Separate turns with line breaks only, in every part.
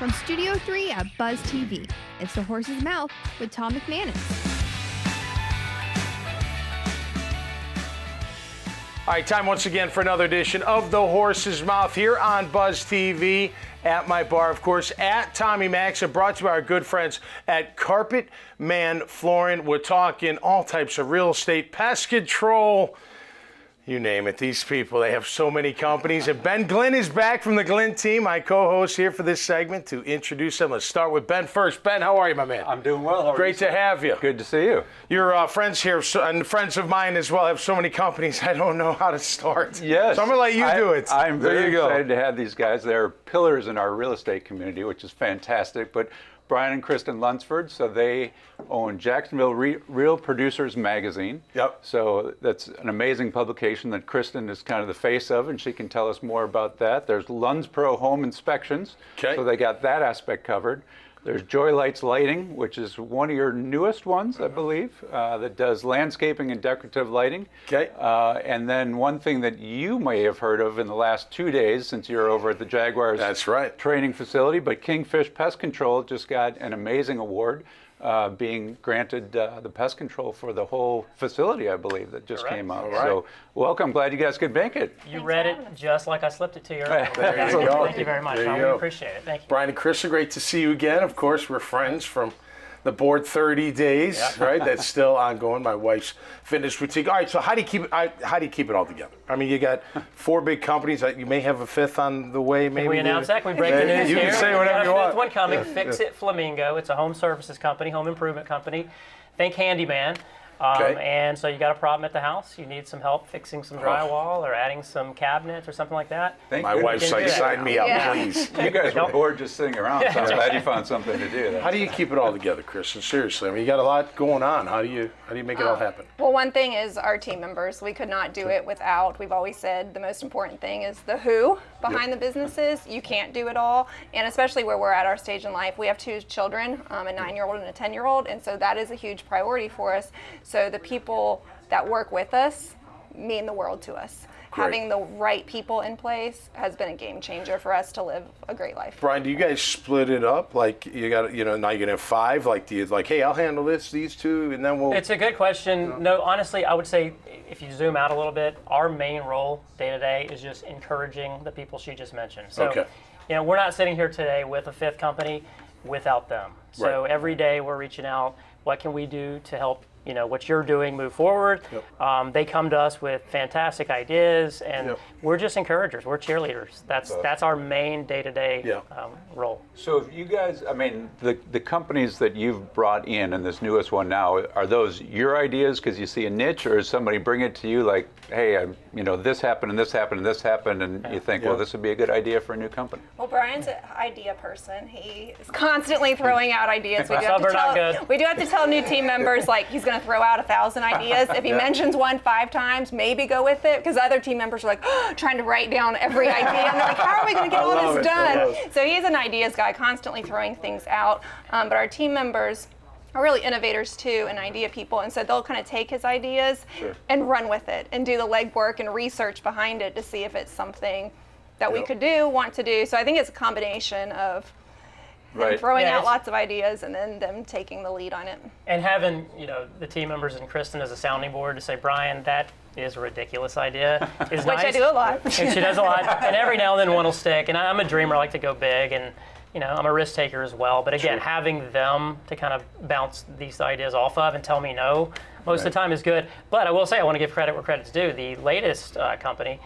From Studio 3 at Buzz TV, it's The Horse's Mouth with Tom McManus.
All right, time once again for another edition of The Horse's Mouth here on Buzz TV. At my bar, of course, at Tommy Max, and brought to you by our good friends at Carpet Man Flooring. We're talking all types of real estate, pest control, you name it. These people, they have so many companies. And Ben Glynn is back from the Glynn team, my co-host here for this segment to introduce them. Let's start with Ben first. Ben, how are you, my man?
I'm doing well. How are
Great
you,
to have you.
Good to see you.
Your friends here and friends of mine as well have so many companies, I don't know how to start.
Yes.
So I'm going to let you do it.
I'm very excited to have these guys. They're pillars in our real estate community, which is fantastic. But Brian and Kristin Lunsford, so they own Jacksonville Real Producers Magazine.
Yep.
So that's an amazing publication that Kristin is kind of the face of, and she can tell us more about that. There's LunsPro Home Inspections.
Okay.
So they got that aspect covered. There's JoyLights Lighting, which is one of your newest ones, I believe, that does landscaping and decorative lighting.
Okay.
And then one thing that you may have heard of in the last 2 days, since you're over at the Jaguars
That's right.
training facility, but Kingfish Pest Control just got an amazing award, being granted the pest control for the whole facility, I believe, that just came out.
Right.
So welcome, glad you guys could make it.
You read it just like I slipped it to you earlier.
There you go.
Thank you very much.
There you
I
go.
really appreciate it. Thank you.
Brian and Kristin, great to see you again. Of course, we're friends from the board 30 days, right? That's still ongoing. My wife's fitness boutique. All right, so how do you keep it all together? I mean, you got 4 big companies. You may have a 5th on the way. Maybe
Can we announce that? Can we break the news
you
here?
can say whatever
We
you
got a
want.
5th one coming. Fix It Flamingo. It's a home services company, home improvement company. Think handyman.
Okay.
And so you got a problem at the house, you need some help fixing some drywall or adding some cabinets or something like that.
My wife's like, sign me up, please.
You guys were bored just sitting around, so I'm glad you found something to do.
How do you keep it all together, Kristin? Seriously, I mean, you got a lot going on. How do you make it all happen?
Well, one thing is our team members. We could not do it without. We've always said the most important thing is the who behind the businesses. You can't do it all, and especially where we're at our stage in life. We have 2 children, a 9-year-old and a 10-year-old, and so that is a huge priority for us. So the people that work with us mean the world to us.
Great.
Having the right people in place has been a game changer for us to live a great life.
Brian, do you guys split it up? Like you got, now you're gonna have 5. Like, do you hey, I'll handle these 2, and then we'll.
It's a good question. No, honestly, I would say if you zoom out a little bit, our main role day to day is just encouraging the people she just mentioned. So,
Okay.
We're not sitting here today with a 5th company without them. So
Right.
every day we're reaching out. What can we do to help? What you're doing move forward.
Yep.
They come to us with fantastic ideas, and we're just encouragers. We're cheerleaders. That's our main day-to-day role.
So if you guys, I mean, the companies that you've brought in this newest one now, are those your ideas because you see a niche, or is somebody bring it to you like, hey, this happened and this happened and this happened, and you think, well, this would be a good idea for a new company?
Well, Brian's an idea person. He is constantly throwing out ideas. We do have to tell new team members, like, he's going to throw out 1,000 ideas. If he mentions one 5 times, maybe go with it, because other team members are like trying to write down every idea, and they're like, how are we going to get all this done? So he's an ideas guy, constantly throwing things out. But our team members are really innovators too, and idea people, and so they'll kind of take his ideas and run with it and do the legwork and research behind it to see if it's something that we could want to do. So I think it's a combination of them throwing out lots of ideas and then them taking the lead on it.
And having, the team members and Kristin as a sounding board to say, Brian, that is a ridiculous idea. Is
Which
nice.
I do a lot.
And she does a lot. And every now and then one will stick. And I'm a dreamer. I like to go big. And, I'm a risk taker as well. But again, having them to kind of bounce these ideas off of and tell me no most of the time is good. But I will say, I want to give credit where credit's due. The latest company,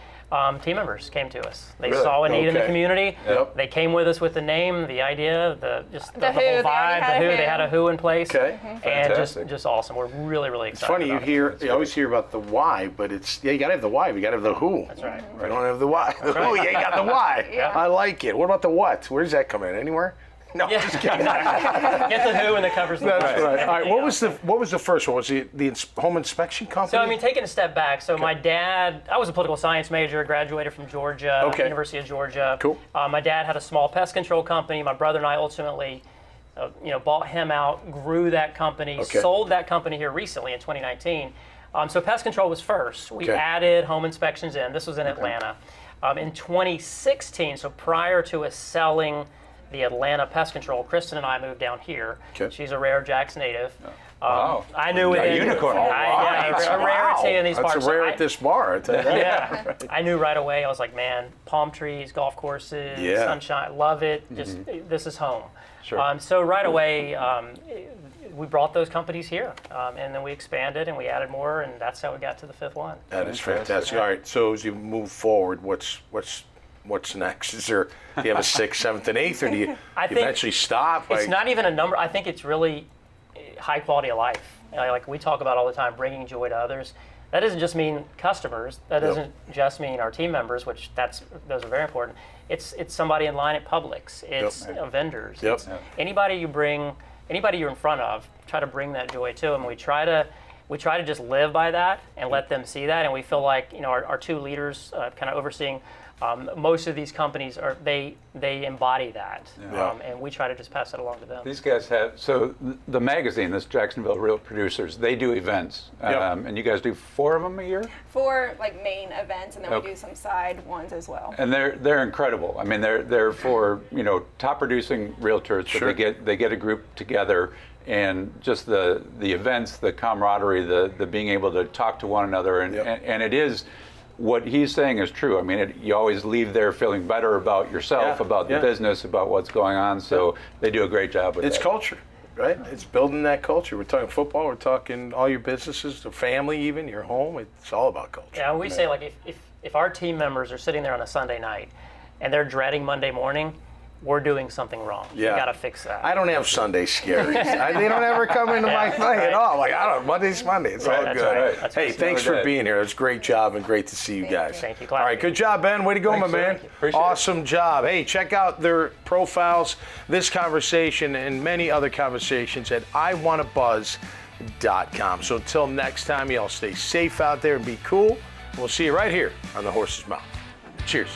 team members came to us. They saw a need in the community.
Yep.
They came with us with the name, the idea, the whole
who,
vibe, the who. They had a who in place.
Okay.
And just awesome. We're really, really excited.
It's funny, you always hear about the why, but you got to have the why. You got to have the who.
That's right.
You don't have the why. The who, you ain't got the why. I like it. What about the what? Where does that come in? Anywhere? No, just kidding.
Get the who and the covers.
That's right. All right. What was the first one? Was it the home inspection company?
So taking a step back. So my dad, I was a political science major, graduated from Georgia, University of Georgia.
Cool.
My dad had a small pest control company. My brother and I ultimately, bought him out, grew that company, sold that company here recently in 2019. So pest control was first. We added home inspections in. This was in Atlanta. In 2016, so prior to us selling the Atlanta Pest Control, Kristin and I moved down here.
Okay.
She's a rare Jack's native.
Wow.
I knew it.
A unicorn.
A rarity in these parts.
That's a rare at this bar. I tell you that.
Yeah, I knew right away. I was like, man, palm trees, golf courses, sunshine, love it. Just this is home.
Sure.
So right away, we brought those companies here, and then we expanded and we added more, and that's how we got to the 5th one.
That is fantastic. All right, so as you move forward, what's next? Do you have a 6th, 7th, and 8th, or do you eventually stop?
It's not even a number. I think it's really high quality of life. Like we talk about all the time, bringing joy to others. That doesn't just mean customers. That doesn't just mean our team members, which those are very important. It's somebody in line at Publix. It's vendors. It's anybody you're in front of. Try to bring that joy to them. We try to just live by that and let them see that. And we feel like our 2 leaders kind of overseeing. Most of these companies they embody that, and we try to just pass that along to them.
These guys have the magazine, this Jacksonville Real Producers, they do events, and you guys do 4 of them a year.
4 like main events, and then we do some side ones as well.
And they're incredible. I mean, they're for top producing realtors. Sure. But they get a group together. And just the events, the camaraderie, the being able to talk to one another, and it is. What he's saying is true. I mean, you always leave there feeling better about yourself, about the business, about what's going on. So they do a great job with it.
It's culture, right? It's building that culture. We're talking football. We're talking all your businesses, the family, even your home. It's all about culture.
Yeah, we say like if our team members are sitting there on a Sunday night and they're dreading Monday morning, we're doing something wrong.
Yeah.
We got to fix that.
I don't have Sunday scaries. They don't ever come into my play at all. Like, Monday's Monday. It's all good.
Right.
Hey, thanks for being here. It's a great job and great to see you guys.
Thank you.
All right, good job, Ben. Way to go, my man. Awesome job. Hey, check out their profiles, this conversation, and many other conversations at iwannabuzz.com. So until next time, y'all stay safe out there and be cool. We'll see you right here on The Horse's Mouth. Cheers.